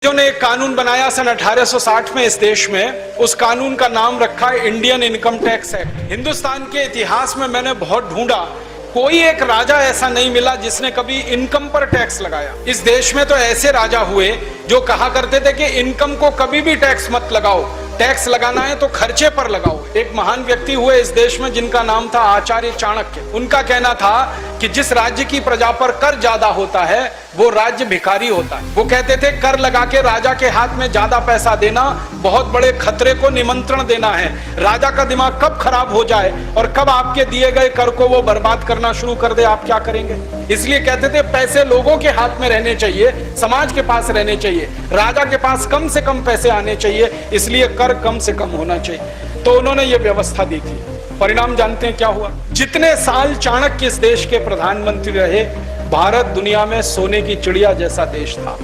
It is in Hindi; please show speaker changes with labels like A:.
A: अंग्रेजों ने एक कानून बनाया सन 1860 में इस देश में। उस कानून का नाम रखा है Indian income tax act. Hindustan के इतिहास में मैंने बहुत ढूंढा, कोई एक राजा ऐसा नहीं मिला जिसने कभी इनकम पर टैक्स लगाया। इस देश में तो ऐसे राजा हुए जो कहा करते थे कि इनकम को कभी भी टैक्स मत लगाओ, टैक्स लगाना है तो खर्चे पर लगाओ। एक महान व्यक्ति हुए इस देश में जिनका नाम था आचार्य चाणक्य। उनका कहना था कि जिस राज्य की प्रजा पर कर ज्यादा होता है वो राज्य भिखारी होता है। वो कहते थे कर लगा के राजा के हाथ में ज्यादा पैसा देना बहुत बड़े खतरे को निमंत्रण देना है। राजा का दिमाग कब खराब हो जाए और कब आपके दिए गए कर को वो बर्बाद करना शुरू कर दे, आप क्या करेंगे? इसलिए कहते थे पैसे लोगों के हाथ में रहने चाहिए, समाज के पास रहने चाहिए, राजा के पास कम से कम पैसे आने चाहिए, इसलिए कर कम से कम होना चाहिए। तो उन्होंने ये व्यवस्था दी थी। परिणाम जानते हैं क्या हुआ? जितने साल चाणक्य इस देश के प्रधानमंत्री रहे, भारत दुनिया में सोने की चिड़िया जैसा देश था।